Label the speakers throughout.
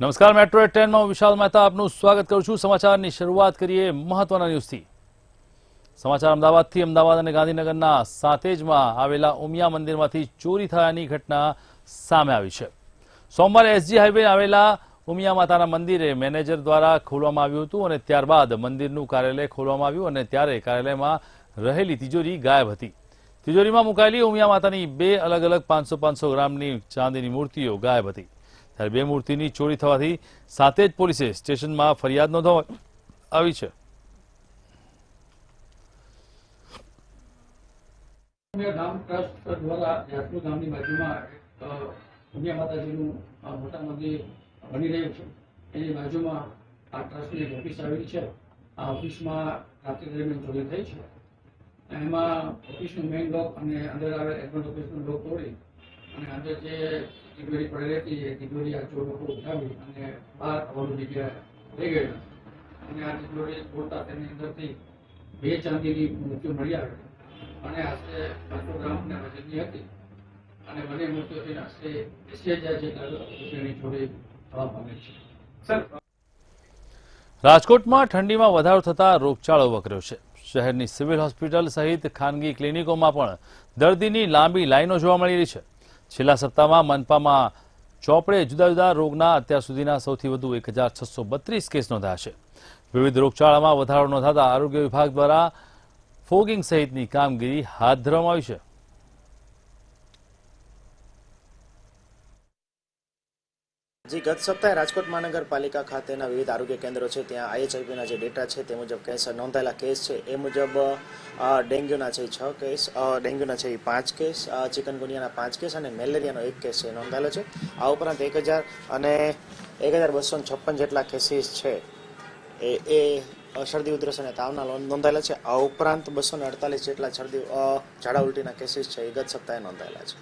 Speaker 1: નમસ્કાર, મેટ્રો 10 માં વિશાલ મહેતા આપનું સ્વાગત કરું છું। સમાચારની શરૂઆત કરીએ મહત્વના ન્યૂઝથી। સમાચાર અમદાવાદથી। અમદાવાદ અને ગાંધીનગરના સાતેજમાં આવેલા ઉમિયા મંદિરમાંથી ચોરી થયાની ઘટના સામે આવી છે। સોમવારે એસજી હાઈવે આવેલા ઉમિયા માતાના મંદિરે મેનેજર દ્વારા ખોલવામાં આવ્યું હતું અને ત્યારબાદ મંદિરનું કાર્યાલય ખોલવામાં આવ્યું અને ત્યારે કાર્યાલયમાં રહેલી તિજોરી ગાયબ હતી। તિજોરીમાં મુકાયેલી ઉમિયા માતાની બે અલગ અલગ 500 ગ્રામની ચાંદીની મૂર્તિઓ ગાયબ હતી। ત્યારે બે મૂર્તિની ચોરી થવાથી સાતેજ પોલીસે સ્ટેશનમાં ફરિયાદ નોંધવામાં આવી છે।
Speaker 2: ગામ ટ્રસ્ટ દ્વારા યાત્રુ ગામની બાજુમાં ઉમિયા માતાજીનું મોટા મંદિર બની રહ્યું છે। એની બાજુમાં આ ટ્રસ્ટની એક ઓફિસ આવેલી છે। આ ઓફિસમાં રાત્રિ દરમિયાન ચોરી થઈ છે। એમાં ઓફિસનું મેઇન લોક અને અંદર આવેલ એડમિન ઓફિસનું લોક તોડી અને અંદર જે તિજોરી પડેલી હતી એ તિજોરી આ ચોર લોકો ઉઠાવી અને બહાર અવળું જગ્યાએ લઈ ગયેલા અને આ તિજોરી તોડતા તેની અંદરથી બે ચાંદીની મૂર્તિઓ મળી આવી અને આશરે 500 ગ્રામના વજનની હતી અને બંને મૂર્તિઓથી આશરે 80,000 જેટલા રૂપિયાની ચોરી થવા પામેલ છે।
Speaker 1: રાજકોટમાં ઠંડીમાં વધારો થતા રોગચાળો વકર્યો છે। શહેરની સિવિલ હોસ્પિટલ સહિત ખાનગી ક્લિનિકોમાં પણ દર્દીની લાંબી લાઈનો જોવા મળી રહી છે। છેલ્લા સપ્તાહમાં મનપામાં ચોપડે જુદા જુદા રોગના અત્યાર સુધીના સૌથી વધુ 1632 કેસ નોંધાયા છે। વિવિધ રોગચાળામાં વધારો નોંધાતા આરોગ્ય વિભાગ દ્વારા ફોગિંગ સહિતની કામગીરી હાથ ધરવામાં આવી છે।
Speaker 3: જી ગત સપ્તાહે રાજકોટ મહાનગરપાલિકા ખાતેના વિવિધ આરોગ્ય કેન્દ્રો છે ત્યાં IHIPના જે ડેટા છે તે મુજબ કેસ નોંધાયેલા કેસ છે એ મુજબ ડેન્ગ્યુના છે 6 કેસ, ડેન્ગ્યુના છે 5 કેસ, ચિકનગુનિયાના 5 કેસ અને મેલેરિયાનો 1 કેસ છે નોંધાયેલો છે। આ ઉપરાંત 1256 જેટલા કેસીસ છે એ શરદી ઉધરસ અને તાવના નોંધાયેલા છે। આ ઉપરાંત 248 જેટલા ઝાડા ઉલટીના કેસીસ છે એ ગત સપ્તાહે નોંધાયેલા છે।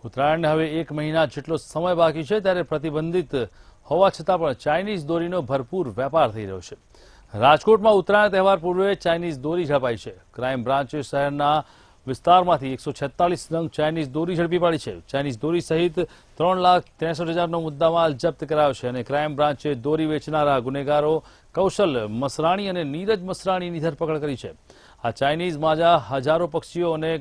Speaker 1: ઉત્તરાયણને હવે 1 મહિના જેટલો સમય બાકી છે ત્યારે પ્રતિબંધિત હોવા છતાં પણ ચાઇનીઝ દોરીનો ભરપૂર વેપાર થઈ રહ્યો છે। રાજકોટમાં ઉત્તરાયણ તહેવાર પૂર્વે ચાઇનીઝ દોરી ઝડપાઈ છે। ક્રાઇમ બ્રાન્ચે શહેરના વિસ્તારમાંથી 146 નંગ ચાઇનીઝ દોરી ઝડપી પાડી છે। ચાઇનીઝ દોરી સહિત 3,63,000નો મુદ્દામાલ જપ્ત કરાયો છે અને ક્રાઇમ બ્રાન્ચે દોરી વેચનારા ગુનેગારો કૌશલ મસરાણી અને નીરજ મસરાણીની ધરપકડ કરી છે। આ ચાઇનીઝ માજા હજારો પક્ષીઓ અને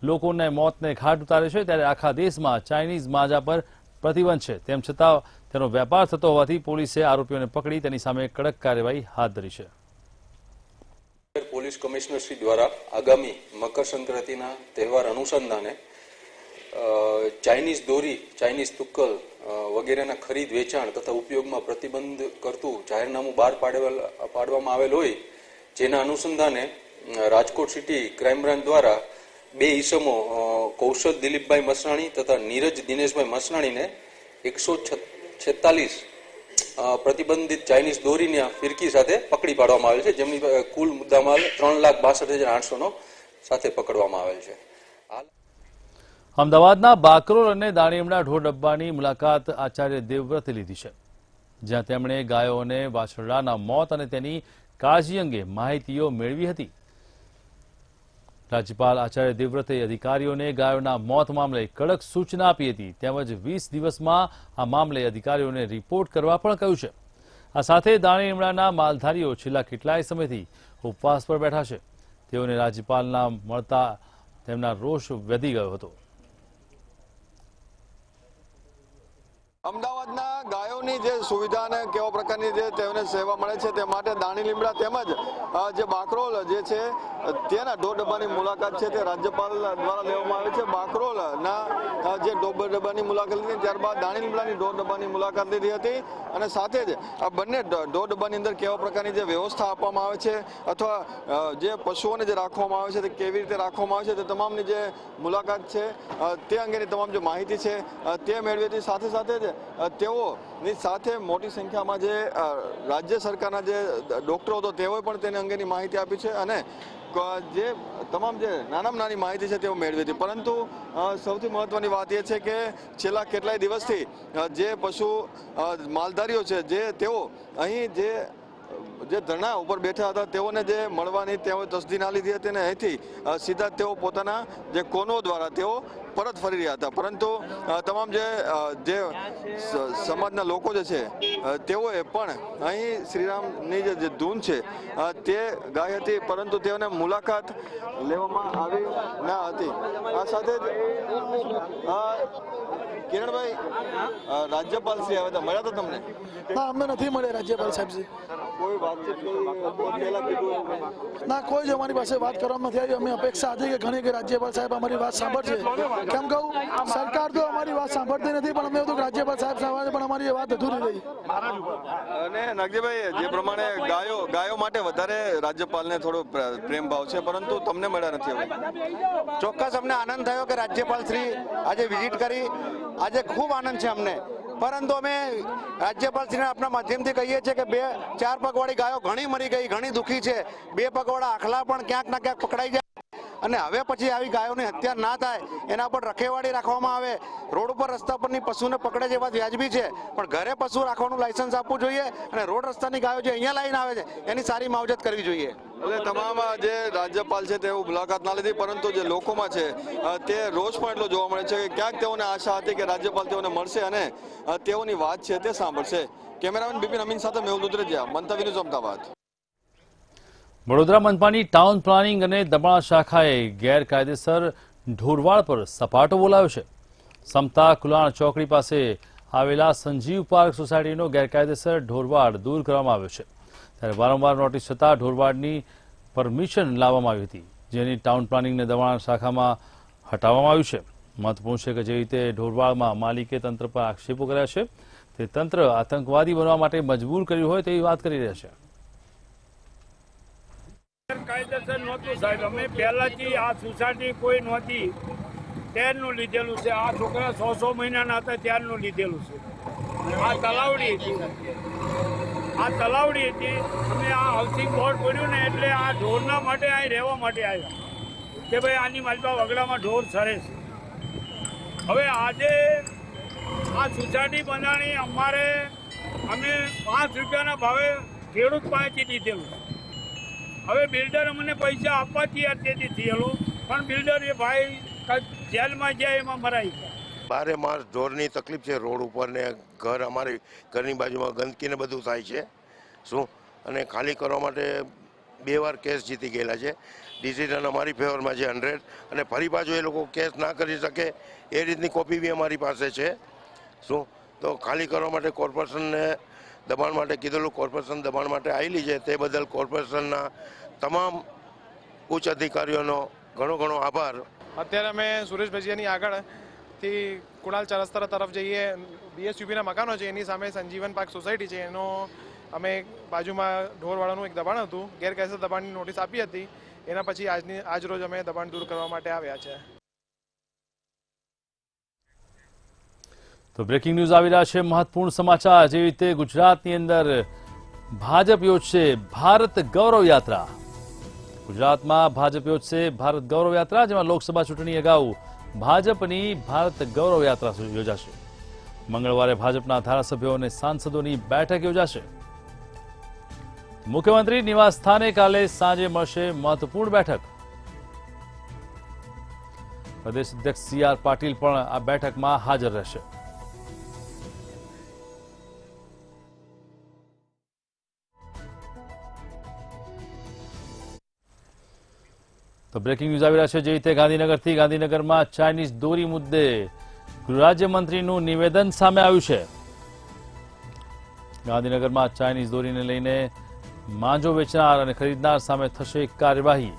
Speaker 1: લોકોને મોતને ઘાટ ઉતારે છે ત્યારે આખા દેશમાં ચાઇનીઝ માજા પર પ્રતિબંધ છે। તેમ છતાં તેનો વેપાર થતો હોવાથી પોલીસે આરોપીઓને પકડી તેની સામે કડક કાર્યવાહી હાથ ધરી છે।
Speaker 4: પોલીસ કમિશનર શ્રી દ્વારા આગામી મકર સંક્રાંતિના તહેવાર અનુસંધાને ચાઇનીઝ દોરી, ચાઇનીઝ તુક્કલ વગેરેના ખરીદ, વેચાણ તથા ઉપયોગમાં પ્રતિબંધ કરતું જાહેરનામું બહાર પાડવામાં આવેલ હોય જેના અનુસંધાને રાજકોટ સિટી ક્રાઇમ બ્રાન્ચ દ્વારા 2 ઈસમો કૌશલ દિલીપભાઈ મસરાણી તથા નીરજ દિનેશભાઈ મસરાણીને 146 પ્રતિબંધિત ચાઇનીઝ દોરીના ફિરકી સાથે પકડી પાડવામાં આવેલ છે જેમની કુલ મુદ્દામાલ 3,62,800નો સાથે પકડવામાં આવેલ છે।
Speaker 1: અમદાવાદના બાકરોલ અને દાણીમડા ઢોર ડબ્બાની મુલાકાત આચાર્ય દેવવ્રતે લીધી છે જ્યાં તેમણે ગાયો અને વાછરડાના મોત અને તેની કાળજી અંગે માહિતીઓ મેળવી હતી। રાજ્યપાલ આચાર્ય દેવવ્રતે અધિકારીઓને ગાયોના મોત મામલે કડક સૂચના આપી હતી તેમજ 20 દિવસમાં આ મામલે અધિકારીઓને રિપોર્ટ કરવા પણ કહ્યું છે। આ સાથે દાણીમડાના માલધારીઓ છેલ્લા કેટલાય સમયથી ઉપવાસ પર બેઠા છે। તેઓને રાજ્યપાલના મળતા તેમના રોષ વધી ગયો હતો।
Speaker 5: અમદાવાદના ગાયોની જે સુવિધા અને કેવા પ્રકારની જે તેમને સેવા મળે છે તે માટે દાણીલીમડા તેમજ જે બાકરોલ જે છે તેના ઢોર ડબ્બાની મુલાકાત છે તે રાજ્યપાલ દ્વારા લેવામાં આવે છે। બાકરોલના જે ઢોર ડબ્બાની મુલાકાત લીધી ત્યારબાદ દાણીલીમડાની ઢોર ડબ્બાની મુલાકાત લીધી હતી અને સાથે જ આ બંને ઢોર ડબ્બાની અંદર કેવા પ્રકારની જે વ્યવસ્થા આપવામાં આવે છે અથવા જે પશુઓને જે રાખવામાં આવે છે તે કેવી રીતે રાખવામાં આવે છે તે તમામની જે મુલાકાત છે તે અંગેની તમામ જે માહિતી છે તે મેળવી હતી। સાથે સાથે જ તેઓની સાથે મોટી સંખ્યામાં જે રાજ્ય સરકારના જે ડોક્ટરો હતો તેઓએ પણ તેને અંગેની માહિતી આપી છે અને જે તમામ જે નાનામાં નાની માહિતી છે તેઓ મેળવી હતી। પરંતુ સૌથી મહત્વની વાત એ છે કે છેલ્લા કેટલાય દિવસથી જે પશુ માલધારીઓ છે જે તેઓ અહીં જે ધરણા ઉપર બેઠા હતા તેઓને જે મળવાની તેઓ તસદી ના લીધી હતી અને અહીંથી સીધા તેઓ પોતાના જે કોનો દ્વારા તેઓ પરત ફરી રહ્યા હતા, પરંતુ તમામ જે સમાજના લોકો જે છે તેઓએ પણ અહીં શ્રીરામની જે ધૂન છે તે ગાઈ હતી, પરંતુ તેઓને મુલાકાત લેવામાં આવી ના હતી. આ સાથે જ કિરણભાઈ, રાજ્યપાલ શ્રી આવ્યા હતા, મળ્યા હતા તમને?
Speaker 6: ના, અમને નથી મળ્યા રાજ્યપાલ સાહેબજી.
Speaker 5: કોઈ વાતચીત પહેલા કીધું?
Speaker 6: ના, કોઈ જ અમારી પાસે વાત કરવામાં નથી આવી. અમે અપેક્ષા હતી કે ઘણી કે રાજ્યપાલ સાહેબ અમારી વાત સાંભળશે. કેમ કહું, સરકાર તો અમારી વાત સાંભળતી નથી, પણ અમે તો રાજ્યપાલ સાહેબ સાંભળે, પણ અમારી વાત અધૂરી રહી.
Speaker 5: અને નાગજીભાઈ, જે પ્રમાણે ગાયો માટે વધારે રાજ્યપાલને થોડો પ્રેમ ભાવ છે, પરંતુ તમને મળ્યા નથી હવે?
Speaker 7: ચોક્કસ અમને આનંદ થયો કે રાજ્યપાલ શ્રી આજે વિઝિટ કરી. આજે ખૂબ આનંદ છે અમને, પરંતુ અમે રાજ્યપાલ શ્રીને આપણા માધ્યમથી કહીએ છીએ કે 4 પગવાળી ગાયો ઘણી મરી ગઈ, ઘણી દુઃખી છે. 2 પગવાળા આખલા પણ ક્યાંક ના ક્યાંક પકડાઈ જાય, અને હવે પછી આવી ગાયોની હત્યા ના થાય એના પર રખેવાળી રાખવામાં આવે. રોડ ઉપર રસ્તા પરની પશુને પકડે છે એ વાત વ્યાજબી છે, પણ ઘરે પશુ રાખવાનું લાયસન્સ આપવું જોઈએ, અને રોડ રસ્તાની ગાયો જે અહીંયા લાવીને આવે છે એની સારી માવજત કરવી જોઈએ.
Speaker 5: એટલે તમામ જે રાજ્યપાલ છે તેઓ મુલાકાત ના લીધી, પરંતુ જે લોકોમાં છે તે રોષ પણ એટલો જોવા મળે છે કે ક્યાંક તેઓને આશા હતી કે રાજ્યપાલ તેઓને મળશે અને તેઓની વાત છે તે સાંભળશે. કેમેરામેન બિપિન અમીન સાથે મેહુલ દુધરેજા, મંતવ્ય ન્યૂઝ, અમદાવાદ.
Speaker 1: વડોદરા મનપાની ટાઉન પ્લાનિંગ અને દબાણ શાખાએ ગેરકાયદેસર ઢોરવાડ પર સપાટો બોલાવ્યો છે. સમતા કુલાણ ચોકડી પાસે આવેલા સંજીવ પાર્ક સોસાયટીનો ગેરકાયદેસર ઢોરવાડ દૂર કરવામાં આવ્યો છે. ત્યારે વારંવાર નોટિસ છતાં ઢોરવાડની પરમિશન લાવવામાં આવી હતી, જેની ટાઉન પ્લાનિંગ અને દબાણ શાખામાં હટાવવામાં આવ્યું છે. મહત્વપૂર્ણ છે કે જે રીતે ઢોરવાડમાં માલિકે તંત્ર પર આક્ષેપો કર્યા છે, તે તંત્ર આતંકવાદી બનવા માટે મજબૂર કર્યું હોય તેવી વાત કરી રહ્યા છે.
Speaker 8: કાયદેસર નહોતું સાહેબ, અમે પહેલાથી આ સોસાયટી કોઈ નહોતી ત્યારનું લીધેલું છે. આ છોકરા 100 મહિનાના હતા ત્યારનું લીધેલું છે. આ તલાવડી હતી. અમે આ હાઉસિંગ બોર્ડ પડ્યું ને એટલે આ ઢોરના માટે અહીં રહેવા માટે આવ્યા કે ભાઈ આની માલપા વગડામાં ઢોર સરે છે. હવે આજે આ સોસાયટી બનાવી અમે 5 રૂપિયાના ભાવે ખેડૂત પાસેથી લીધેલું. હવે બિલ્ડર અમને પૈસા આપવા તૈયાર તેથી થયેલું, પણ બિલ્ડર એ ભાઈ જેલમાં જાય એમાં મરાઈ ગયા.
Speaker 9: 12 માસ ઢોરની તકલીફ છે. રોડ ઉપર ને ઘર, અમારી ઘરની બાજુમાં ગંદકી ને બધું થાય છે. શું અને ખાલી કરવા માટે 2 વાર કેસ જીતી ગયેલા છે. ડિસિઝન અમારી ફેવરમાં છે 100, અને ફરી પાછું એ લોકો કેસ ના કરી શકે એ રીતની કોપી બી અમારી પાસે છે. શું તો ખાલી કરવા માટે કોર્પોરેશનને દબાણ માટે કીધેલું, કોર્પોરેશન દબાણ માટે આવેલી છે. તે બદલ કોર્પોરેશનના તમામ ઉચ્ચ અધિકારીઓનો ઘણો ઘણો આભાર.
Speaker 10: અત્યારે અમે સુરેશ ભજીયાની આગળથી કુણાલ ચાર રસ્તા તરફ જઈએ, બીએસયુપીના મકાનો છે એની સામે સંજીવન પાર્ક સોસાયટી છે. એનો અમે બાજુમાં ઢોરવાળાનું એક દબાણ હતું, ગેરકાયદેસર દબાણની નોટિસ આપી હતી. એના પછી આજ રોજ અમે દબાણ દૂર કરવા માટે આવ્યા છે.
Speaker 1: તો બ્રેકિંગ ન્યૂઝ આવી રહ્યા છે. મહત્વપૂર્ણ સમાચાર. જે રીતે ગુજરાતની અંદર ભાજપ યોજશે ભારત ગૌરવ યાત્રા. ગુજરાતમાં ભાજપ યોજશે ભારત ગૌરવ યાત્રા, જેમાં લોકસભા ચૂંટણી અગાઉ ભાજપની ભારત ગૌરવ યાત્રા યોજાશે. મંગળવારે ભાજપના ધારાસભ્યો અને સાંસદોની બેઠક યોજાશે. મુખ્યમંત્રી નિવાસ સ્થાને કાલે સાંજે મળશે મહત્વપૂર્ણ બેઠક. પ્રદેશ અધ્યક્ષ CR પાટીલ પણ આ બેઠકમાં હાજર રહેશે. તો બ્રેકિંગ ન્યૂઝ આવી રહ્યા છે. જે રીતે ગાંધીનગરમાં ચાઇનીઝ દોરી મુદ્દે ગૃહ રાજ્યમંત્રીનું નિવેદન સામે આવ્યું છે. ગાંધીનગરમાં ચાઇનીઝ દોરીને લઈને માંજો વેચનાર અને ખરીદનાર સામે થશે કાર્યવાહી.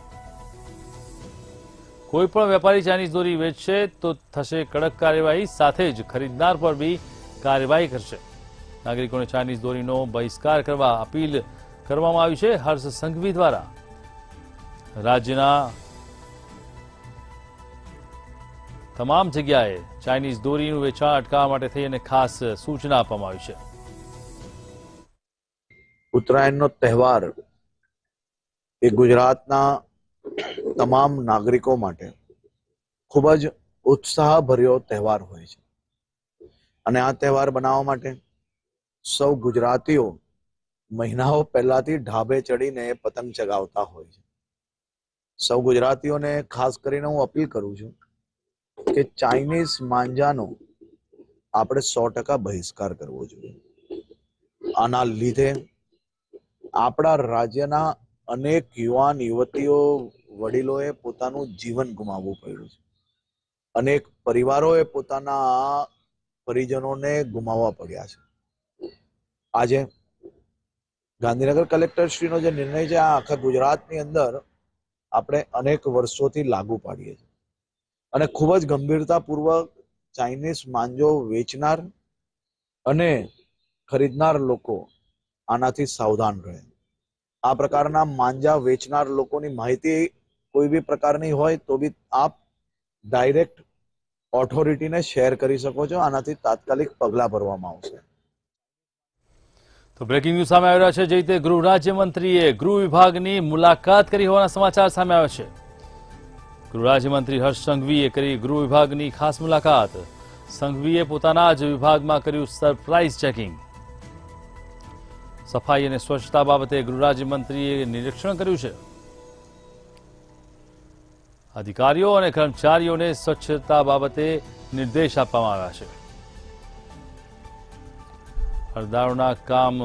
Speaker 1: કોઈ પણ વેપારી ચાઇનીઝ દોરી વેચશે તો થશે કડક કાર્યવાહી, સાથે જ ખરીદનાર પર બી કાર્યવાહી કરશે. નાગરિકોને ચાઇનીઝ દોરીનો બહિષ્કાર કરવા અપીલ કરવામાં આવી છે હર્ષ સંઘવી દ્વારા. રાજ્યના તમામ જગ્યાએ ચાઇનીઝ દોરીનું વેચાણ અટકાવવા માટે થઈ અને ખાસ સૂચના આપવામાં આવી છે.
Speaker 11: ઉત્તરાયણનો તહેવાર એ ગુજરાતના તમામ નાગરિકો માટે ખૂબ જ ઉત્સાહભર્યો તહેવાર હોય છે, અને આ તહેવાર બનાવવા માટે સૌ ગુજરાતીઓ મહિનાઓ પહેલાથી ઢાબે ચડીને પતંગ ચગાવતા હોય છે. સૌ ગુજરાતીઓને ખાસ કરીને હું અપીલ કરું છું કે ચાઇનીઝ માંજાનો આપણે 100% બહિષ્કાર કરવો જોઈએ. આના લીધે આપણા રાજ્યના અનેક યુવાન યુવતીઓ વડીલોએ પોતાનું જીવન ગુમાવવું પડ્યું છે. અનેક પરિવારોએ પોતાના પરિજનોને ગુમાવવા પડ્યા છે. આજે ગાંધીનગર કલેક્ટરશ્રીનો જે નિર્ણય છે આ આખા ગુજરાતની અંદર આપણે અનેક વર્ષોથી લાગુ પાડીએ છીએ અને ખૂબ જ ગંભીરતાપૂર્વક ચાઇનીઝ માંજો વેચનાર અને ખરીદનાર લોકો આનાથી સાવધાન રહે. આ પ્રકારના માંજા વેચનાર લોકોની માહિતી કોઈ બી પ્રકારની હોય તો બી આપ ડાયરેક્ટ ઓથોરિટીને શેર કરી શકો છો. આનાથી તાત્કાલિક પગલાં ભરવામાં આવશે.
Speaker 1: તો બ્રેકિંગ ન્યૂઝ સામે આવી રહ્યા છે. જે રીતે ગૃહ રાજ્યમંત્રીએ ગૃહ વિભાગની મુલાકાત કરી હોવાના સમાચાર સામે આવે છે. ગૃહ રાજ્યમંત્રી હર્ષ સંઘવીએ કરી ગૃહ વિભાગની ખાસ મુલાકાત. સંઘવીએ પોતાના જ વિભાગમાં કર્યું સરપ્રાઇઝ ચેકિંગ. સફાઈ અને સ્વચ્છતા બાબતે ગૃહ રાજ્યમંત્રીએ નિરીક્ષણ કર્યું છે. અધિકારીઓ અને કર્મચારીઓને સ્વચ્છતા બાબતે નિર્દેશ આપવામાં આવ્યા છે. અરદારોના કામ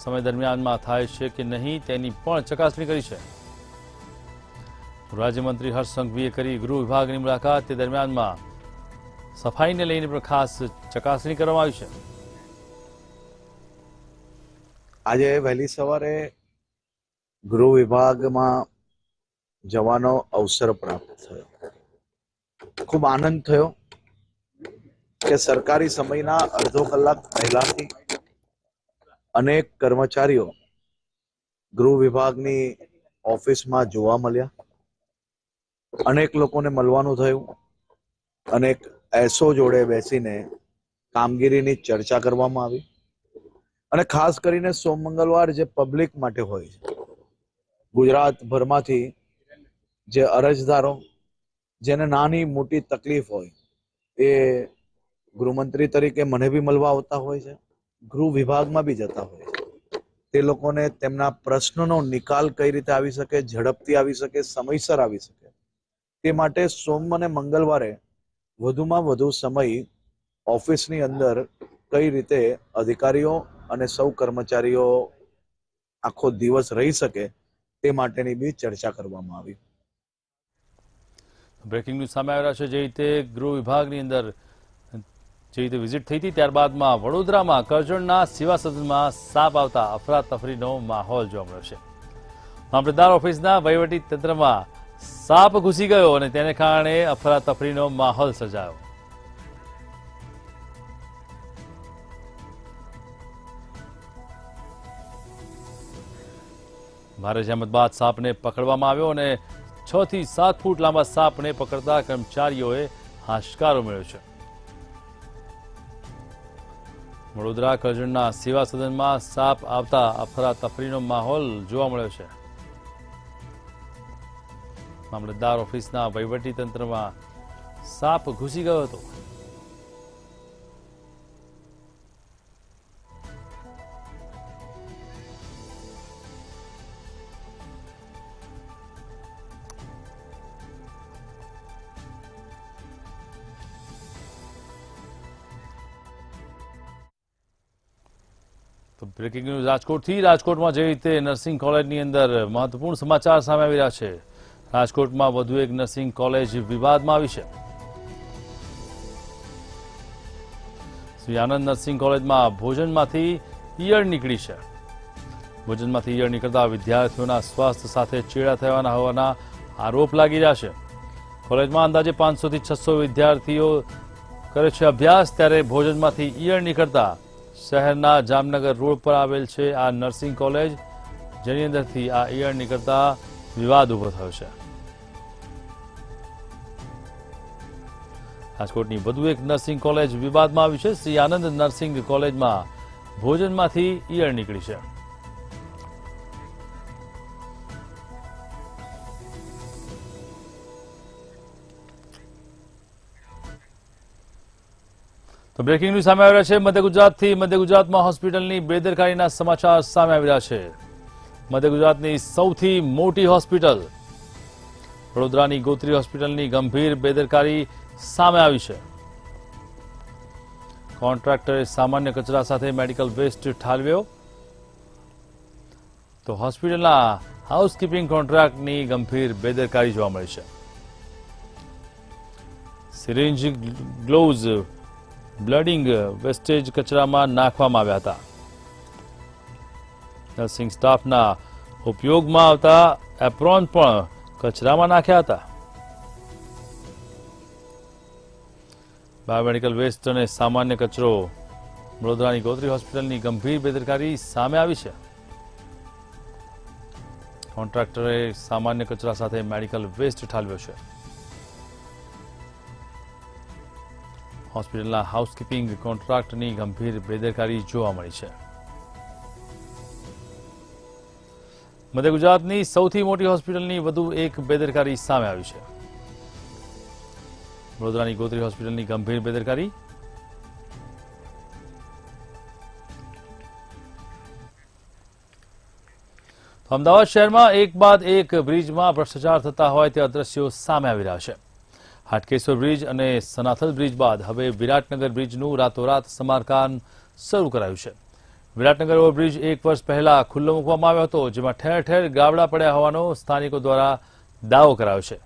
Speaker 1: સમય દરમિયાનમાં થાય છે કે નહીં તેની પણ ચકાસણી કરી છે. રાજ્યમંત્રી હર્ષ સંઘવીએ કરી ગૃહ વિભાગની મુલાકાત. તે દરમિયાનમાં સફાઈને લઈને પણ ખાસ ચકાસણી કરવામાં આવી છે.
Speaker 11: આજે વહેલી સવારે ગૃહ વિભાગમાં જવાનો અવસર પ્રાપ્ત થયો. ખૂબ આનંદ થયો કે સરકારી સમયના અડધો કલાક પહેલાથી અનેક કર્મચારીઓ ગૃહ વિભાગની ઓફિસમાં જોવા મળ્યા. અનેક લોકોને મળવાનું થયું. અનેક એસો જોડે બેસીને કામગીરીની ચર્ચા કરવામાં આવી અને ખાસ કરીને સોમ મંગળવાર જે પબ્લિક માટે હોય છે, ગુજરાતભરમાંથી જે અરજદારો જેને નાની મોટી તકલીફ હોય એ ગૃહમંત્રી તરીકે મને બી મળવા આવતા હોય છે, ગૃહ વિભાગમાં બી જતા હોય છે. તે લોકોને તેમના પ્રશ્નનો નિકાલ કઈ રીતે આવી શકે, ઝડપથી આવી શકે, સમયસર આવી શકે, તે માટે સોમ અને મંગળવારે વધુમાં વધુ સમય ઓફિસની અંદર કઈ રીતે અધિકારીઓ અને સૌ કર્મચારીઓ આખો દિવસ રહી શકે તે માટેની બી ચર્ચા કરવામાં આવી.
Speaker 1: બ્રેકિંગ ન્યૂઝ સામે આવી રહ્યા છે. જે રીતે ગૃહ વિભાગની અંદર જે રીતે વિઝિટ થઈ હતી ત્યારબાદમાં વડોદરામાં કરજણના સેવા સદનમાં સાપ આવતા અફરાતફરીનો માહોલ જોવા મળ્યો છે. મામલતદાર ઓફિસના વહીવટી તંત્રમાં સાપ ઘૂસી ગયો અને તેને કારણે અફરાતફરીનો માહોલ સર્જાયો. ભારે જહેમત બાદ સાપને પકડવામાં આવ્યો અને 6 થી 7 ફૂટ લાંબા સાપને પકડતા કર્મચારીઓએ હાશકારો મેળવ્યો છે. વડોદરા કરજણના સેવા સદનમાં સાપ આવતા અફરાતફરીનો માહોલ જોવા મળ્યો છે. મામલતદાર ઓફિસના વહીવટી તંત્રમાં સાપ ઘૂસી ગયો હતો. તો બ્રેકિંગ ન્યૂઝ રાજકોટથી. રાજકોટમાં જે રીતે નર્સિંગ કોલેજની અંદર મહત્વપૂર્ણ સમાચાર સામે આવી રહ્યા છે. રાજકોટમાં વધુ એક નર્સિંગ કોલેજ વિવાદમાં આવી છે. શ્રી આનંદ નર્સિંગ કોલેજમાં ભોજનમાંથી ઈયળ નીકળી છે. ભોજનમાંથી ઈયળ નીકળતા વિદ્યાર્થીઓના સ્વાસ્થ્ય સાથે ચેડા થવાના હોવાના આરોપ લાગી રહ્યા છે. કોલેજમાં અંદાજે 500 થી 600 વિદ્યાર્થીઓ કરે છે અભ્યાસ. ત્યારે ભોજનમાંથી ઈયળ નીકળતા શહેરના જામનગર રોડ પર આવેલ છે આ નર્સિંગ કોલેજ, જેની અંદરથી આ ઈયળ નીકળતા વિવાદ ઉભો થયો છે. રાજકોટની વધુ એક નર્સિંગ કોલેજ વિવાદમાં આવી છે. શ્રી આનંદ નર્સિંગ કોલેજમાં ભોજનમાંથી ઈયળ નીકળી છે. તો બ્રેકિંગ ન્યૂઝ સામે આવી રહ્યા છે મધ્ય ગુજરાતથી. મધ્ય ગુજરાતમાં હોસ્પિટલની બેદરકારીના સમાચાર સામે આવી રહ્યા છે. મધ્ય ગુજરાતની સૌથી મોટી હોસ્પિટલ વડોદરાની ગોત્રી હોસ્પિટલની ગંભીર બેદરકારી સામે આવી છે. કોન્ટ્રાક્ટરે સામાન્ય કચરા સાથે મેડિકલ વેસ્ટ ઠાલવ્યો, તો હોસ્પિટલના હાઉસકીપિંગ કોન્ટ્રાક્ટની ગંભીર બેદરકારી જોવા મળી છે. સિરિંજ, ગ્લોવ્સ, બ્લડિંગ વેસ્ટેજ કચરામાં નાખવામાં આવ્યા હતા. નર્સિંગ સ્ટાફના ઉપયોગમાં આવતા એપ્રોન પણ કચરામાં નાખ્યા હતા. બાયોમેડિકલ વેસ્ટ અને સામાન્ય કચરો, વડોદરાની ગોત્રી હોસ્પિટલની ગંભીર બેદરકારી સામે આવી છે. કોન્ટ્રાક્ટરે સામાન્ય કચરા સાથે મેડિકલ વેસ્ટ ઠાલવ્યો છે. હોસ્પિટલના હાઉસકીપિંગ કોન્ટ્રાક્ટની ગંભીર બેદરકારી જોવા મળી છે. મધ્ય ગુજરાતની સૌથી મોટી હોસ્પિટલની વધુ એક બેદરકારી સામે આવી છે. વડોદરાની ગોત્રી હોસ્પિટલની ગંભીર બેદરકારી. અમદાવાદ શહેરમાં એક બાદ એક બ્રિજમાં ભ્રષ્ટાચાર થતા હોય તે દ્રશ્યો સામે આવી રહ્યા છે. હાટકેશ્વર બ્રિજ અને સનાથલ બ્રિજ બાદ હવે વિરાટનગર બ્રિજનું રાતોરાત સમારકામ શરૂ કરાયું છે. વિરાટનગર ઓવરબ્રિજ 1 વર્ષ પહેલા ખુલ્લો મૂકવામાં આવ્યો હતો, જેમાં ઠેર ઠેર ગાબડા પડ્યા હોવાનો સ્થાનિકો દ્વારા દાવો કરાયો છે.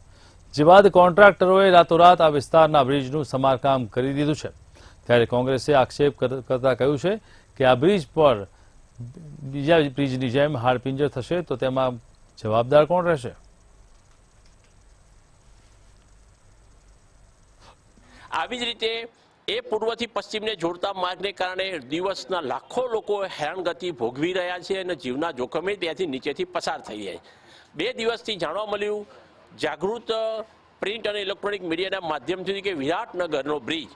Speaker 1: જે બાદ કોન્ટ્રાક્ટરોએ રાતોરાત આ વિસ્તારના બ્રિજનું સમારકામ કરી દીધું છે. ત્યારે કોંગ્રેસે આક્ષેપ કરતા કહ્યું છે કે આ બ્રિજ પર બીજા બ્રિજની જેમ હાડપિંજર થશે તો તેમાં જવાબદાર કોણ રહેશે?
Speaker 12: આવી જ રીતે એ પૂર્વથી પશ્ચિમને જોડતા માર્ગને કારણે દિવસના લાખો લોકો હેરાનગતિ ભોગવી રહ્યા છે અને જીવના જોખમે ત્યાંથી નીચેથી પસાર થઈ જાય. 2 દિવસથી જાણવા મળ્યું જાગૃત પ્રિન્ટ અને ઇલેક્ટ્રોનિક મીડિયાના માધ્યમથી કે વિરાટનગરનો બ્રિજ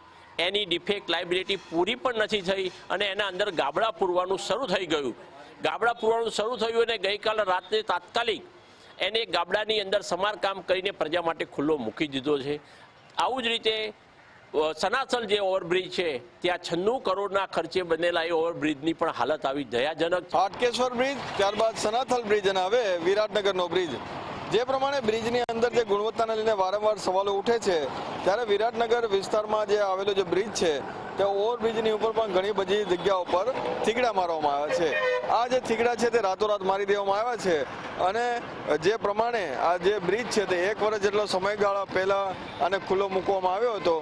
Speaker 12: એની ડિફેક્ટ લાયબિલિટી પૂરી પણ નથી થઈ અને એના અંદર ગાબડા પૂરવાનું શરૂ થઈ ગયું. ગાબડા પૂરવાનું શરૂ થયું અને ગઈકાલે રાત્રે તાત્કાલિક એને ગાબડાની અંદર સમારકામ કરીને પ્રજા માટે ખુલ્લો મૂકી દીધો છે. આવું જ રીતે સનાથલ જે ઓવરબ્રિજ છે ત્યાં 96 કરોડના ખર્ચે બનેલા એ ઓવરબ્રિજની પણ હાલત આવી દયાજનક.
Speaker 5: હાટકેશ્વર બ્રિજ, ત્યારબાદ સનાથલ બ્રિજ અને હવે વિરાટનગરનો બ્રિજ. જે પ્રમાણે બ્રિજની અંદર જે ગુણવત્તાને લઈને વારંવાર સવાલો ઉઠે છે, ત્યારે વિરાટનગર વિસ્તારમાં જે આવેલો જે બ્રિજ છે તે ઓવરબ્રિજની ઉપર પણ ઘણી બધી જગ્યાઓ પર થીગડા મારવામાં આવ્યા છે. આ જે થીગડા છે તે રાતોરાત મારી દેવામાં આવ્યા છે અને જે પ્રમાણે આ જે બ્રિજ છે તે 1 વર્ષ જેટલો સમયગાળા પહેલા આને ખુલ્લો મૂકવામાં આવ્યો હતો,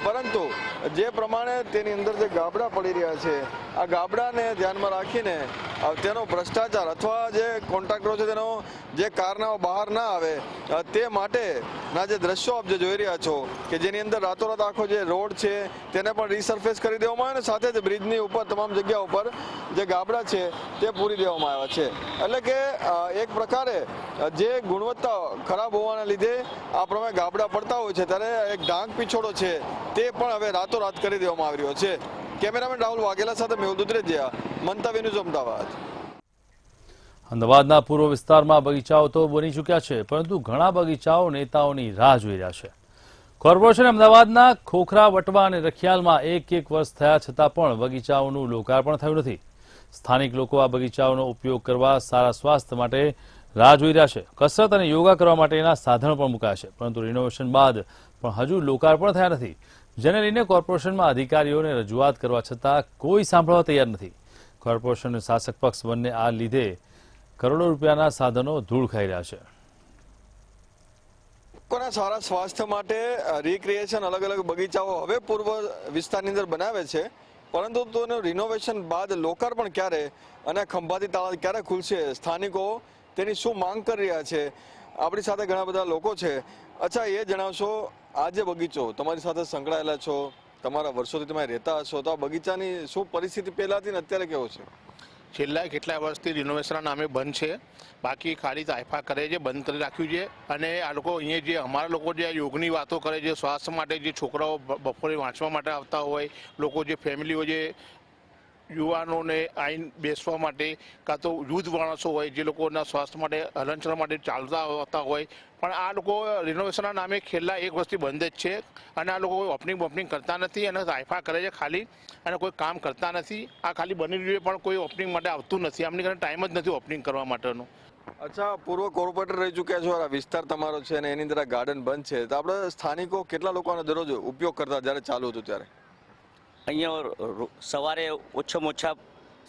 Speaker 5: પરંતુ જે પ્રમાણે તેની અંદર જે ગાબડા પડી રહ્યા છે, આ ગાબડાને ધ્યાનમાં રાખીને તેનો ભ્રષ્ટાચાર અથવા જે કોન્ટ્રાક્ટરો છે તેનો જે કારનામા બહાર ના આવે તે માટેના જે દ્રશ્યો આપ જે જોઈ રહ્યા છો કે જેની અંદર રાતોરાત આખો જે રોડ છે તેને પણ રીસર્ફેસ કરી દેવામાં આવ્યો અને સાથે જ બ્રિજની ઉપર તમામ જગ્યા ઉપર જે ગાબડા છે તે પૂરી દેવામાં આવ્યા છે. એટલે કે એક પ્રકારે જે ગુણવત્તા ખરાબ હોવાના લીધે આ પ્રમાણે ગાબડા પડતા હોય છે, ત્યારે એક ઢાંક પીછોડો છે તે પણ હવે રાતોરાત કરી દેવામાં આવી રહ્યો છે. કેમેરામેન રાહુલ વાઘેલા સાથે મેહુલ દુધરેજિયા, મંતવ્ય ન્યૂઝ, અમદાવાદ.
Speaker 1: અમદાવાદના પૂર્વ વિસ્તારમાં બગીચાઓ તો બની ચૂક્યા છે, પરંતુ ઘણા બગીચાઓ નેતાઓની રાહ જોઈ રહ્યા છે. કોર્પોરેશન અમદાવાદના ખોખરા, વટવા અને રખિયાલમાં 1 વર્ષ થયા છતાં પણ બગીચાઓનું લોકાર્પણ થયું નથી. સ્થાનિક લોકો આ બગીચાઓનો ઉપયોગ કરવા સારા સ્વાસ્થ્ય માટે રાહ જોઈ રહ્યા છે. કસરત અને યોગા કરવા માટેના સાધનો પણ મુકાયા છે, પરંતુ રિનોવેશન બાદ પણ હજુ લોકાર્પણ થયા નથી. જેને લઈને કોર્પોરેશનમાં અધિકારીઓને રજૂઆત કરવા છતાં કોઈ સાંભળવા તૈયાર નથી. કોર્પોરેશન અને શાસક પક્ષ બંને આ લીધે કરોડો રૂપિયાના સાધનો ધૂળ ખાઈ રહ્યા છે.
Speaker 5: લોકોના સારા સ્વાસ્થ્ય માટે રિક્રિએશન અલગ અલગ બગીચાઓ હવે પૂર્વ વિસ્તારની અંદર બનાવે છે, પરંતુ તેનું રિનોવેશન બાદ લોકાર્પણ ક્યારે અને ખંભાતી તાળા ક્યારે ખુલશે, સ્થાનિકો તેની શું માંગ કરી રહ્યા છે? આપણી સાથે ઘણા બધા લોકો છે. અચ્છા, એ જણાવશો, આ જે બગીચો તમારી સાથે સંકળાયેલા છો, તમારા વર્ષોથી તમે રહેતા હશો, તો આ બગીચાની શું પરિસ્થિતિ પહેલા હતી ને અત્યારે કેવો છે?
Speaker 13: છેલ્લા કેટલા વર્ષથી રિનોવેશનના નામે બંધ છે. બાકી ખાલી તાઇફા કરે છે, બંધ કરી રાખ્યું છે. અને આ લોકો અહીંયા જે અમારા લોકો જે યોગની વાતો કરે છે, સ્વાસ્થ્ય માટે જે છોકરાઓ બપોરે વાંચવા માટે આવતા હોય, લોકો જે ફેમિલીઓ જે યુવાનોને આવીને બેસવા માટે કાં તો યુદ્ધ માણસો હોય જે લોકોના સ્વાસ્થ્ય માટે હલનચલન માટે ચાલતા આવતા હોય, પણ આ લોકો રિનોવેશનના નામે છેલ્લા 1 વર્ષથી બંધ જ છે. અને આ લોકો ઓપનિંગ કરતા નથી અને તાઇફા કરે છે ખાલી, અને કોઈ કામ કરતા નથી. આ ખાલી બની રહ્યું પણ કોઈ ઓપનિંગ માટે આવતું નથી. આમની કારણે ટાઈમ જ નથી ઓપનિંગ કરવા માટેનો.
Speaker 5: અચ્છા, પૂર્વ કોર્પોરેટર રહી ચૂક્યા છો, આ વિસ્તાર તમારો છે અને એની અંદર આ ગાર્ડન બંધ છે, તો આપણે સ્થાનિકો કેટલા લોકોનો દરરોજ ઉપયોગ કરતા જ્યારે ચાલુ હતું ત્યારે?
Speaker 14: અહીંયા સવારે ઓછામાં ઓછા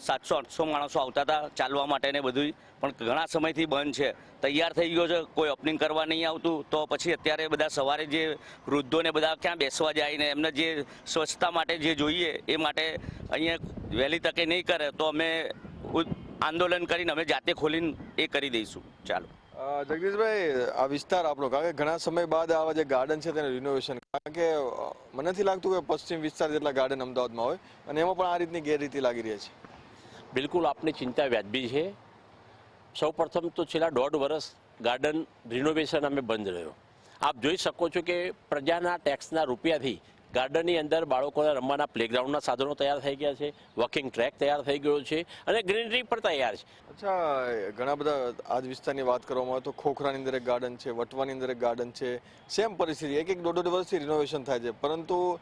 Speaker 14: 700-800 માણસો આવતા હતા ચાલવા માટે ને બધું, પણ ઘણા સમયથી બંધ છે. તૈયાર થઈ ગયો છે, કોઈ ઓપનિંગ કરવા નહીં આવતું. તો પછી અત્યારે બધા સવારે જે વૃદ્ધોને બધા ક્યાં બેસવા જાય ને એમને જે સ્વચ્છતા માટે જે જોઈએ એ માટે અહીંયા વહેલી તકે નહીં કરે તો અમે આંદોલન કરીને અમે જાતે ખોલીને એ કરી દઈશું. ચાલો
Speaker 5: જગદીશભાઈ, આ વિસ્તાર આપણો, કારણ કે ઘણા સમય બાદ આવા જે ગાર્ડન છે તેનું રિનોવેશન, કારણ કે મને નથી લાગતું કે પશ્ચિમ વિસ્તાર જેટલા ગાર્ડન અમદાવાદમાં હોય અને એમાં પણ આ રીતની ગેરરીતિ લાગી રહી છે.
Speaker 12: બિલકુલ આપની ચિંતા વ્યાજબી છે. સૌ પ્રથમ તો છેલ્લા 1.5 વર્ષ ગાર્ડન રિનોવેશન અમે બંધ રહ્યો. આપ જોઈ શકો છો કે પ્રજાના ટેક્સના રૂપિયાથી ગાર્ડનની અંદર બાળકોના રમવાના પ્લેગ્રાઉન્ડના સાધનો તૈયાર થઈ ગયા છે, વોકિંગ ટ્રેક તૈયાર થઈ ગયો છે અને ગ્રીનરી પણ તૈયાર છે.
Speaker 5: અચ્છા, ઘણા બધા આજ વિસ્તારની વાત કરવામાં આવે તો ખોખરાની અંદર એક ગાર્ડન છે, વટવાની અંદર એક ગાર્ડન છે, સેમ પરિસ્થિતિ, એક 1.5 વર્ષથી રિનોવેશન થાય છે, પરંતુ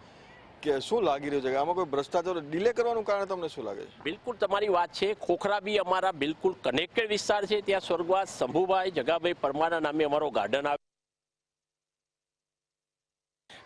Speaker 5: કે શું લાગી રહ્યું છે કે આમાં કોઈ ભ્રષ્ટાચાર ડિલે કરવાનું કારણ તમને શું લાગે છે?
Speaker 12: બિલકુલ તમારી વાત છે. ખોખરા બી અમારા બિલકુલ કનેક્ટેડ વિસ્તાર છે. ત્યાં સ્વર્ગવાસ શંભુભાઈ જગાભાઈ પરમારના નામે અમારો ગાર્ડન આવે,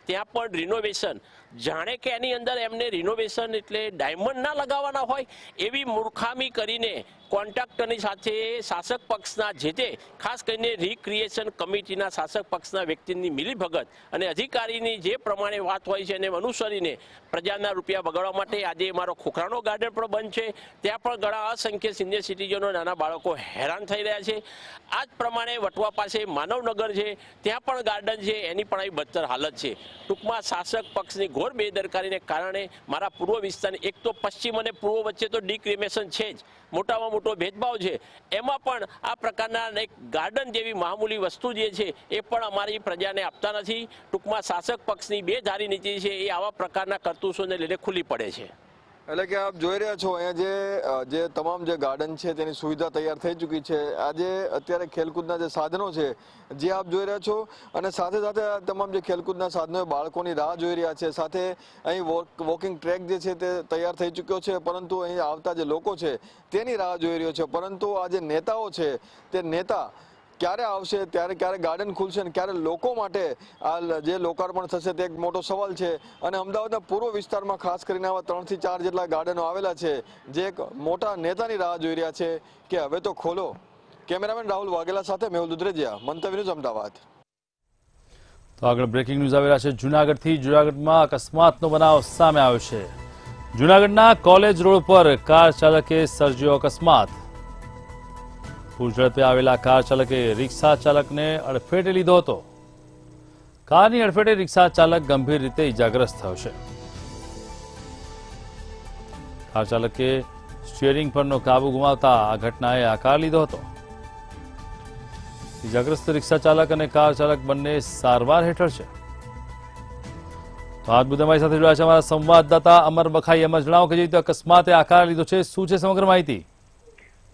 Speaker 12: ત્યાં પણ રિનોવેશન, જાણે કે એની અંદર એમને રિનોવેશન એટલે ડાયમંડ ના લગાવવાના હોય એવી મૂર્ખામી કરીને કોન્ટ્રાક્ટરની સાથે શાસક પક્ષના જે તે ખાસ કરીને રિક્રિએશન કમિટીના શાસક પક્ષના વ્યક્તિની મિલીભગત અને અધિકારીની જે પ્રમાણે વાત હોય છે એને અનુસરીને પ્રજાના રૂપિયા બગાડવા માટે આજે મારો ખોખરાનો ગાર્ડન પણ બંધ છે. ત્યાં પણ ઘણા અસંખ્ય સિનિયર સિટીઝનો, નાના બાળકો હેરાન થઈ રહ્યા છે. આ જ પ્રમાણે વટવા પાસે માનવનગર છે, ત્યાં પણ ગાર્ડન છે, એની પણ આવી બદતર હાલત છે. ટૂંકમાં શાસક પક્ષની ઘોર બેદરકારીને કારણે મારા પૂર્વ વિસ્તારની, એક તો પશ્ચિમ અને પૂર્વ વચ્ચે તો ડિક્રિમેશન છે જ, મોટામાં મોટો ભેદભાવ છે, એમાં પણ આ પ્રકારના એક ગાર્ડન જેવી મામૂલી વસ્તુ જે છે એ પણ અમારી પ્રજાને આપતા નથી. ટૂંકમાં શાસક પક્ષની બેધારી નીતિ છે એ આવા પ્રકારના કરતૂતોને લઈને ખુલ્લી પડે છે.
Speaker 5: એટલે કે આપ જોઈ રહ્યા છો અહીંયા જે તમામ જે ગાર્ડન છે તેની સુવિધા તૈયાર થઈ ચૂકી છે. આજે અત્યારે ખેલકૂદના જે સાધનો છે જે આપ જોઈ રહ્યા છો, અને સાથે સાથે આ તમામ જે ખેલકૂદના સાધનો બાળકોની રાહ જોઈ રહ્યા છે. સાથે અહીં વોકિંગ ટ્રેક જે છે તે તૈયાર થઈ ચૂક્યો છે, પરંતુ અહીં આવતા જે લોકો છે તેની રાહ જોઈ રહ્યો છે. પરંતુ આ જે નેતાઓ છે તે નેતા ક્યારે આવશે, ક્યારે ગાર્ડન ખુલશે અને ક્યારે લોકો માટે આ જે લોકાર્પણ થશે તે એક મોટો સવાલ છે. અને અમદાવાદના પૂર્વ વિસ્તારમાં ખાસ કરીને આવા 3 થી 4 જેટલા ગાર્ડનો આવેલા છે જે એક મોટા નેતાની રાહ જોઈ રહ્યા છે કે હવે તો ખોલો. કેમેરામેન રાહુલ વાઘેલા સાથે મેહુલ દુધરેજિયા, મંતવ્ય ન્યૂઝ, અમદાવાદ.
Speaker 1: તો આગળ બ્રેકિંગ ન્યૂઝ આવી રહ્યા છે જૂનાગઢથી. જૂનાગઢમાં અકસ્માતનો બનાવ સામે આવ્યો છે. જૂનાગઢના કોલેજ રોડ પર કાર ચાલકે સર્જ્યો અકસ્માત. પૂર ઝડપે આવેલા કાર ચાલકે રિક્ષા ચાલકને અડફેટે લીધો હતો. કારની અડફેટે રિક્ષા ચાલક ગંભીર રીતે ઇજાગ્રસ્ત થયો છે. કાર ચાલકે સ્ટીયરિંગ પરનો કાબુ ગુમાવતા આ ઘટનાએ આકાર લીધો હતો. ઇજાગ્રસ્ત રિક્ષા ચાલક અને કાર ચાલક બંને સારવાર હેઠળ છે. તો આજ મુદ્દે અમારી સાથે જોડાયા છે અમારા સંવાદદાતા અમર બખાઈ. અમર, જણાવો કે જે રીતે અકસ્માતે આકાર લીધો છે, શું છે સમગ્ર માહિતી?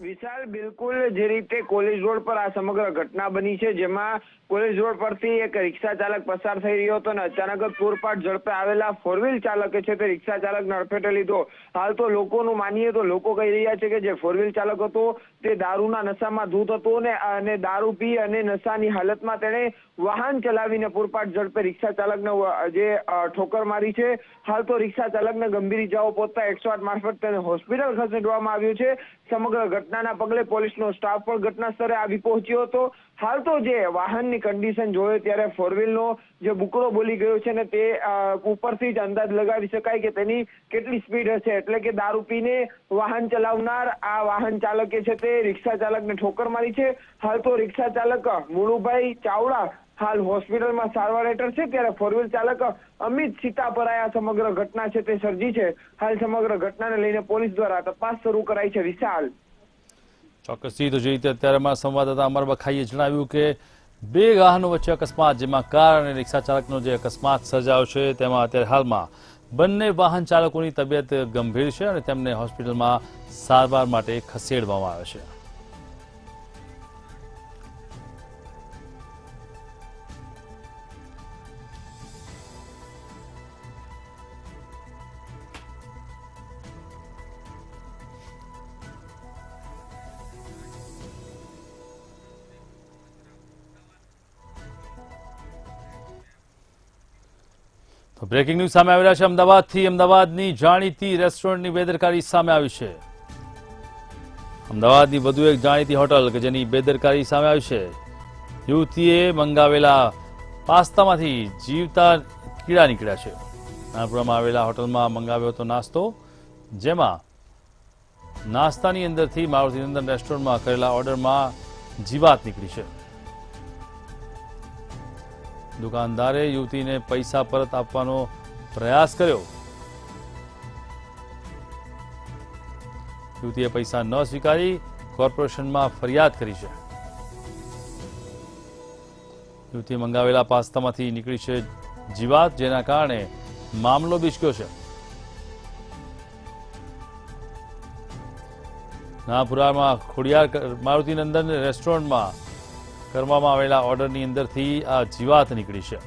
Speaker 15: વિશાલ, બિલકુલ જે રીતે કોલેજ રોડ પર આ સમગ્ર ઘટના બની છે, જેમાં કોલેજ રોડ પરથી એક રિક્ષા ચાલક પસાર થઈ રહ્યો હતો અને અચાનક પૂરપાટ ઝડપે આવેલા 4 વ્હીલ ચાલકે છે તે રિક્ષા ચાલકને અડફેટે લીધો. હાલ તો લોકોનું માનીએ તો લોકો કહી રહ્યા છે કે જે 4 વ્હીલ ચાલક હતો તે દારૂના નશામાં ધૂત હતો અને દારૂ પી અને નશાની હાલતમાં તેણે વાહન ચલાવીને પૂરપાટ ઝડપે રિક્ષા ચાલકને જે ઠોકર મારી છે. હાલ તો રિક્ષા ચાલકને ગંભીર ઇજાઓ પહોંચતા 108 મારફત તેને હોસ્પિટલ ખસેડવામાં આવ્યું છે. સમગ્ર ઘટનાના પગલે પોલીસનો સ્ટાફ પણ ઘટના સ્થળે આવી પહોંચ્યો હતો. હાલ તો જે વાહનની કન્ડિશન જોઈએ ત્યારે 4 વ્હીલનો જે બુકડો બોલી ગયો છે ને તે ઉપરથી જ અંદાજ લગાવી શકાય કે તેની કેટલી સ્પીડ હશે. એટલે કે દારૂ પીને વાહન ચલાવનાર આ વાહન ચાલકે છે તે રિક્ષા ચાલકને ઠોકર મારી છે. હાલ તો રિક્ષા ચાલક મુળુભાઈ ચાવડા હાલ હોસ્પિટલમાં સારવાર હેઠળ છે, ત્યારે 4 વ્હીલ ચાલક અમિત સીતાપરાયા સમગ્ર ઘટના છે તે સર્જી છે. હાલ સમગ્ર ઘટનાને લઈને પોલીસ દ્વારા તપાસ શરૂ કરાઈ છે. વિશાલ,
Speaker 1: ચોક્કસથી. તો જે રીતે અત્યારે અમારા સંવાદદાતા અમર બખાઈએ જણાવ્યું કે 2 વાહનો વચ્ચે અકસ્માત, જેમાં કાર અને રિક્ષા ચાલકનો જે અકસ્માત સર્જાયો છે તેમાં અત્યારે હાલમાં બંને વાહન ચાલકોની તબિયત ગંભીર છે અને તેમને હોસ્પિટલમાં સારવાર માટે ખસેડવામાં આવે છે. તો બ્રેકિંગ ન્યૂઝ સામે આવેલા છે અમદાવાદથી. અમદાવાદની જાણીતી રેસ્ટોરન્ટની બેદરકારી સામે આવી છે. અમદાવાદની વધુ એક જાણીતી હોટલ કે જેની બેદરકારી સામે આવી છે. યુવતીએ મંગાવેલા પાસ્તામાંથી જીવતા કીડા નીકળ્યા છે. નાનપુરામાં આવેલા હોટલમાં મંગાવ્યો હતો નાસ્તો, જેમાં નાસ્તાની અંદરથી મારુતિનંદન રેસ્ટોરન્ટમાં કરેલા ઓર્ડરમાં જીવાત નીકળી છે. દુકાનદારે યુવતીને પૈસા પરત આપવાનો પ્રયાસ કર્યો. યુવતીએ પૈસા ન સ્વીકારી કોર્પોરેશનમાં ફરિયાદ કરી છે. યુવતીએ મંગાવેલા પાસ્તામાંથી નીકળી છે જીવાત, જેના કારણે મામલો બીચક્યો છે. નાપુરામાં ખોડિયાર મારુતિનંદન રેસ્ટોરન્ટમાં કરવામાં આવેલા ઓર્ડરની અંદરથી આ જીવાત નીકળી છે.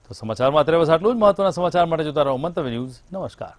Speaker 1: તો સમાચારમાં અત્યારે બસ આટલું જ. મહત્વના સમાચાર માટે જોતા રહો મંતવ્ય ન્યૂઝ. નમસ્કાર.